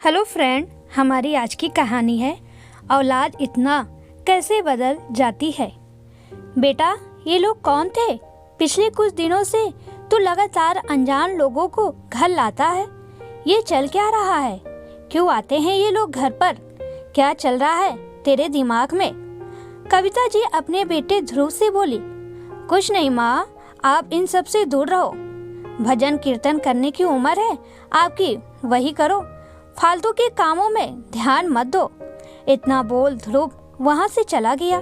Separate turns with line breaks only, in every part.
Hello friend, हमारी आज की कहानी है औलाद इतना कैसे बदल जाती है। बेटा, ये लोग कौन थे? पिछले कुछ दिनों से तू लगातार अनजान लोगों को घर लाता है। ये चल क्या रहा है? क्यों आते हैं ये लोग घर पर? क्या चल रहा है तेरे दिमाग में? कविता जी अपने बेटे ध्रुव से बोली, कुछ नहीं माँ, आप इन सब से दूर रहो। भजन कीर्तन करने की उम्र है आपकी, वही करो। फालतू के कामों में ध्यान मत दो। इतना बोल ध्रुव वहां से चला गया।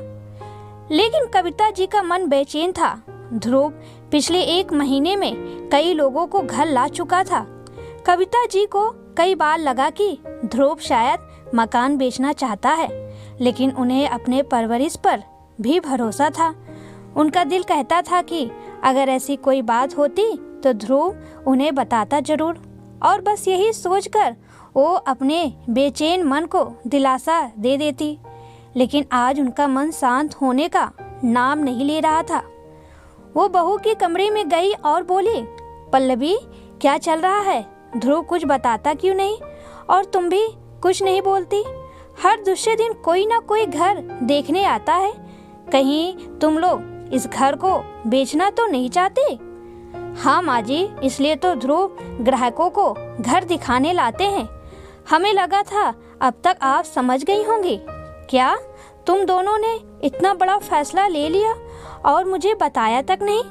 लेकिन कविता जी का मन बेचैन था। ध्रुव पिछले 1 महीने में कई लोगों को घर ला चुका था। कविता जी को कई बार लगा कि ध्रुव शायद मकान बेचना चाहता है, लेकिन उन्हें अपने परवरिश पर भी भरोसा था। उनका दिल कहता था कि अगर ऐसी कोई बात होती तो ध्रुव उन्हें बताता जरूर, और बस यही सोचकर वो अपने बेचैन मन को दिलासा दे देती। लेकिन आज उनका मन शांत होने का नाम नहीं ले रहा था। वो बहू के कमरे में गई और बोली, पल्लवी, क्या चल रहा है? ध्रुव कुछ बताता क्यों नहीं? और तुम भी कुछ नहीं बोलती। हर दूसरे दिन कोई ना कोई घर देखने आता है। कहीं तुम लोग इस घर को बेचना तो नहीं चाहते? हाँ माँ जी, इसलिए तो ध्रुव ग्राहकों को घर दिखाने लाते हैं। हमें लगा था अब तक आप समझ गई होंगी। क्या तुम दोनों ने इतना बड़ा फैसला ले लिया और मुझे बताया तक नहीं?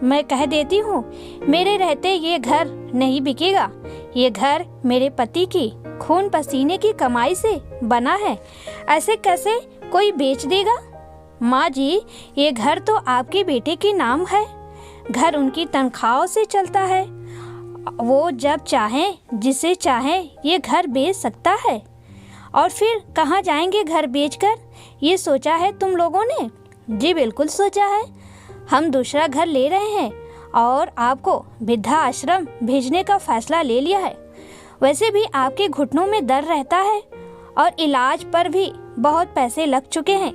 मैं कह देती हूँ, मेरे रहते ये घर नहीं बिकेगा। ये घर मेरे पति की खून पसीने की कमाई से बना है। ऐसे कैसे कोई बेच देगा? माँ जी, ये घर तो आपके बेटे के नाम है। घर उनकी तनख्वाहों से चलता है। वो जब चाहें, जिसे चाहें, ये घर बेच सकता है। और फिर कहाँ जाएंगे घर बेचकर? ये सोचा है तुम लोगों ने? जी बिल्कुल सोचा है। हम दूसरा घर ले रहे हैं और आपको वृद्धा आश्रम भेजने का फैसला ले लिया है। वैसे भी आपके घुटनों में दर्द रहता है और इलाज पर भी बहुत पैसे लग चुके हैं।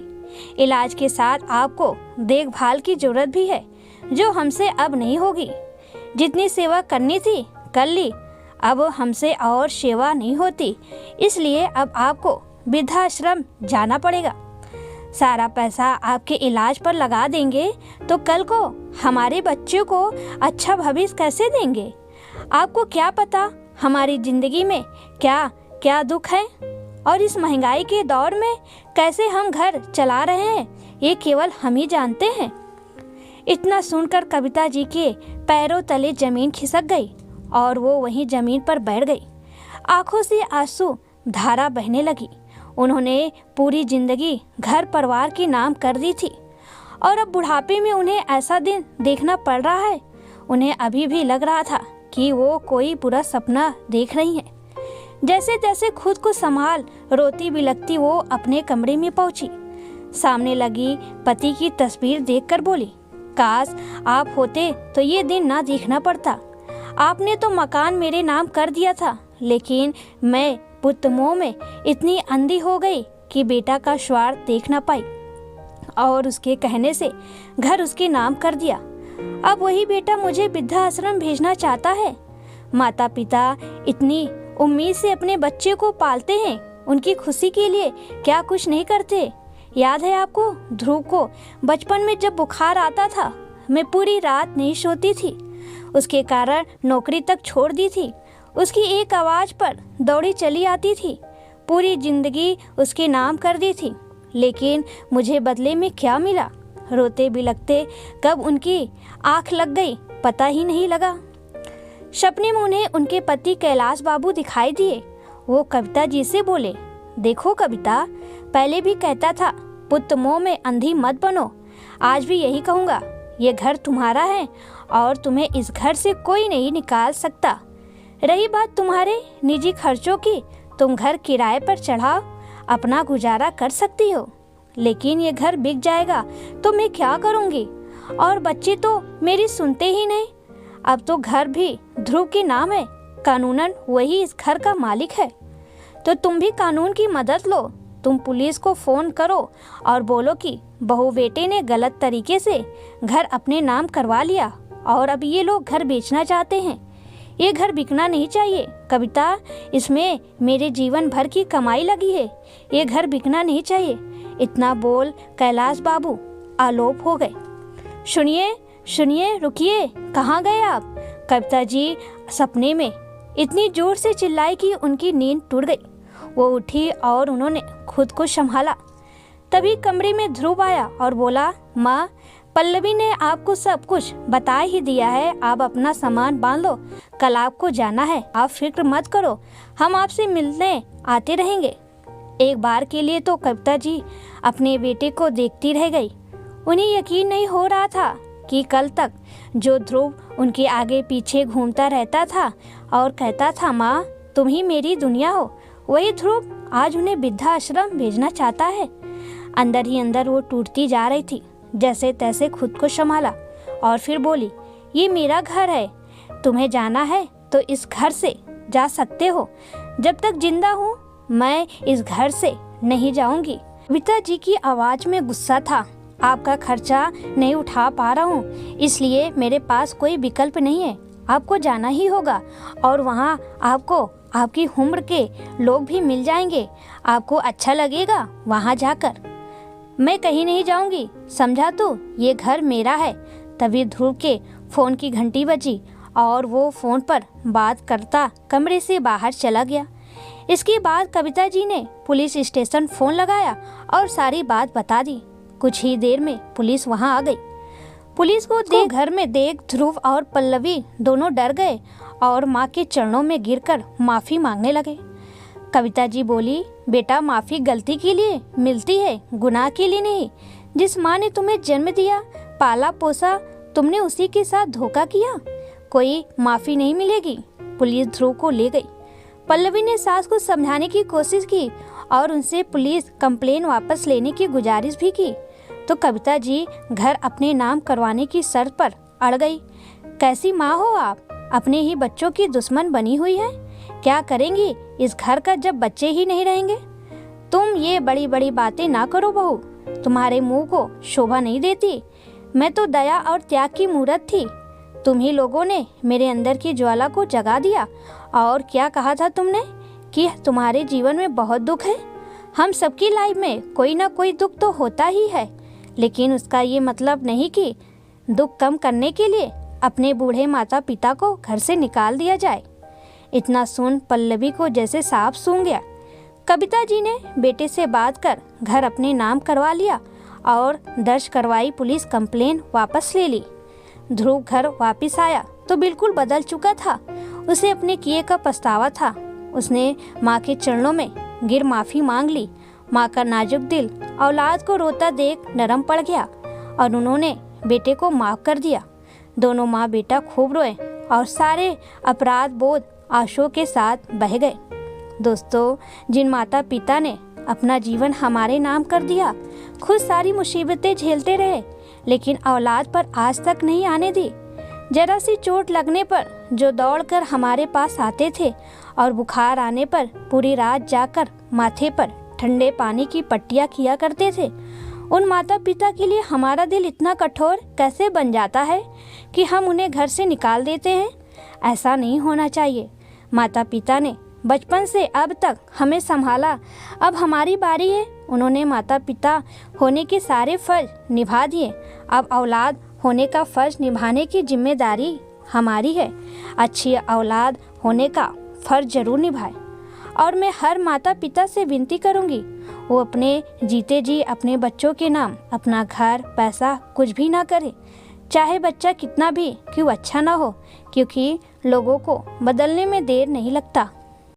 इलाज के साथ आपको देखभाल की जरूरत भी है, जो हमसे अब नहीं होगी। जितनी सेवा करनी थी कर ली, अब हमसे और सेवा नहीं होती, इसलिए अब आपको वृद्धाश्रम जाना पड़ेगा। सारा पैसा आपके इलाज पर लगा देंगे तो कल को हमारे बच्चों को अच्छा भविष्य कैसे देंगे? आपको क्या पता हमारी जिंदगी में क्या क्या दुख है, और इस महंगाई के दौर में कैसे हम घर चला रहे हैं, ये केवल हम ही जानते हैं। इतना सुनकर कविता जी के पैरों तले जमीन खिसक गई और वो वहीं जमीन पर बैठ गई। आंखों से आंसू धारा बहने लगी। उन्होंने पूरी जिंदगी घर परिवार के नाम कर दी थी और अब बुढ़ापे में उन्हें ऐसा दिन देखना पड़ रहा है। उन्हें अभी भी लग रहा था कि वो कोई बुरा सपना देख रही हैं। जैसे तैसे खुद को संभाल रोती बिलखती वो अपने कमरे में पहुंची। सामने लगी पति की तस्वीर देखकर बोली, काश आप होते तो ये दिन ना देखना पड़ता। आपने तो मकान मेरे नाम कर दिया था, लेकिन मैं पुत्र मोह में इतनी अंधी हो गई कि बेटा का स्वार्थ देख ना पाई और उसके कहने से घर उसके नाम कर दिया। अब वही बेटा मुझे वृद्धाश्रम भेजना चाहता है। माता पिता इतनी उम्मीद से अपने बच्चे को पालते हैं, उनकी खुशी के लिए क्या कुछ नहीं करते? याद है आपको ध्रुव को बचपन में जब बुखार आता था, मैं पूरी रात नहीं सोती थी। उसके कारण नौकरी तक छोड़ दी थी। उसकी एक आवाज़ पर दौड़ी चली आती थी। पूरी जिंदगी उसके नाम कर दी थी, लेकिन मुझे बदले में क्या मिला? रोते बिलखते कब उनकी आंख लग गई पता ही नहीं लगा। सपने में उन्हें उनके पति कैलाश बाबू दिखाई दिए। वो कविता जी से बोले, देखो कविता, पहले भी कहता था पुत्र मोह में अंधी मत बनो। आज भी यही कहूँगा, ये घर तुम्हारा है और तुम्हें इस घर से कोई नहीं निकाल सकता। रही बात तुम्हारे निजी खर्चों की, तुम घर किराए पर चढ़ाओ, अपना गुजारा कर सकती हो। लेकिन ये घर बिक जाएगा तो मैं क्या करूँगी? और बच्चे तो मेरी सुनते ही नहीं। अब तो घर भी ध्रुव के नाम है, कानूनन वही इस घर का मालिक है। तो तुम भी कानून की मदद लो। तुम पुलिस को फोन करो और बोलो कि बहू बेटे ने गलत तरीके से घर अपने नाम करवा लिया और अब ये लोग घर बेचना चाहते हैं। ये घर बिकना नहीं चाहिए कविता, इसमें मेरे जीवन भर की कमाई लगी है, ये घर बिकना नहीं चाहिए। इतना बोल कैलाश बाबू आलोप हो गए। सुनिए सुनिए, रुकिए, कहाँ गए आप? कविता जी सपने में इतनी जोर से चिल्लाई कि उनकी नींद टूट गई। वो उठी और उन्होंने खुद को संभाला। तभी कमरे में ध्रुव आया और बोला, माँ, पल्लवी ने आपको सब कुछ बता ही दिया है, आप अपना सामान बांध लो, कल आपको जाना है, आप फिक्र मत करो, हम आपसे मिलने आते रहेंगे। एक बार के लिए तो कविता जी अपने बेटे को देखती रह गई। उन्हें यकीन नहीं हो रहा था कि कल तक जो ध्रुव उनके आगे पीछे घूमता रहता था और कहता था, माँ तुम ही मेरी दुनिया हो, वही ध्रुव आज उन्हें वृद्धाश्रम भेजना चाहता है। अंदर ही अंदर वो टूटती जा रही थी। जैसे तैसे खुद को संभाला और फिर बोली, ये मेरा घर है, तुम्हें जाना है तो इस घर से जा सकते हो, जब तक जिंदा हूँ मैं इस घर से नहीं जाऊंगी। कविता जी की आवाज में गुस्सा था। आपका खर्चा नहीं उठा पा रहा हूँ, इसलिए मेरे पास कोई विकल्प नहीं है, आपको जाना ही होगा और वहाँ आपको आपकी उम्र के लोग भी मिल जाएंगे, आपको अच्छा लगेगा वहाँ जाकर। मैं कहीं नहीं जाऊंगी, समझा तू, ये घर मेरा है। तभी ध्रुव के फोन की घंटी बजी और वो फोन पर बात करता कमरे से बाहर चला गया। इसके बाद कविता जी ने पुलिस स्टेशन फोन लगाया और सारी बात बता दी। कुछ ही देर में पुलिस वहां आ गई। पुलिस को देख घर में देख ध्रुव और पल्लवी दोनों डर गए और माँ के चरणों में गिरकर माफी मांगने लगे। कविता जी बोली, बेटा माफी गलती के लिए मिलती है, गुनाह के लिए नहीं। जिस माँ ने तुम्हें जन्म दिया, पाला पोसा, तुमने उसी के साथ धोखा किया, कोई माफी नहीं मिलेगी। पुलिस ध्रुव को ले गई। पल्लवी ने सास को समझाने की कोशिश की और उनसे पुलिस कंप्लेन वापस लेने की गुजारिश भी की, तो कविता जी घर अपने नाम करवाने की शर्त पर अड़ गई। कैसी माँ हो आप, अपने ही बच्चों की दुश्मन बनी हुई है। क्या करेंगी इस घर का जब बच्चे ही नहीं रहेंगे? तुम ये बड़ी बड़ी बातें ना करो बहू, तुम्हारे मुंह को शोभा नहीं देती। मैं तो दया और त्याग की मूरत थी, तुम ही लोगों ने मेरे अंदर की ज्वाला को जगा दिया। और क्या कहा था तुमने कि तुम्हारे जीवन में बहुत दुख है? हम सबकी लाइफ में कोई ना कोई दुख तो होता ही है, लेकिन उसका ये मतलब नहीं कि दुख कम करने के लिए अपने बूढ़े माता पिता को घर से निकाल दिया जाए। इतना सुन पल्लवी को जैसे सांप सूंघ गया। कविता जी ने बेटे से बात कर घर अपने नाम करवा लिया और दर्ज करवाई पुलिस कंप्लेन वापस ले ली। ध्रुव घर वापस आया तो बिल्कुल बदल चुका था। उसे अपने किए का पछतावा था। उसने माँ के चरणों में गिर माफी मांग ली। माँ का नाजुक दिल औलाद को रोता देख नरम पड़ गया और उन्होंने बेटे को माफ कर दिया। दोनों माँ बेटा खूब रोए और सारे अपराध बोध आंसुओं के साथ बह गए। दोस्तों, जिन माता पिता ने अपना जीवन हमारे नाम कर दिया, खुद सारी मुसीबतें झेलते रहे, लेकिन औलाद पर आज तक नहीं आने दी। जरा सी चोट लगने पर जो दौड़कर हमारे पास आते थे और बुखार आने पर पूरी रात जाकर माथे पर ठंडे पानी की पट्टियां किया करते थे, उन माता पिता के लिए हमारा दिल इतना कठोर कैसे बन जाता है कि हम उन्हें घर से निकाल देते हैं? ऐसा नहीं होना चाहिए। माता पिता ने बचपन से अब तक हमें संभाला, अब हमारी बारी है। उन्होंने माता पिता होने के सारे फर्ज निभा दिए, अब औलाद होने का फर्ज निभाने की जिम्मेदारी हमारी है। अच्छी औलाद होने का फर्ज जरूर निभाए। और मैं हर माता पिता से विनती करूंगी, वो अपने जीते जी अपने बच्चों के नाम अपना घर पैसा कुछ भी ना करे, चाहे बच्चा कितना भी क्यों अच्छा ना हो, क्योंकि लोगों को बदलने में देर नहीं लगता।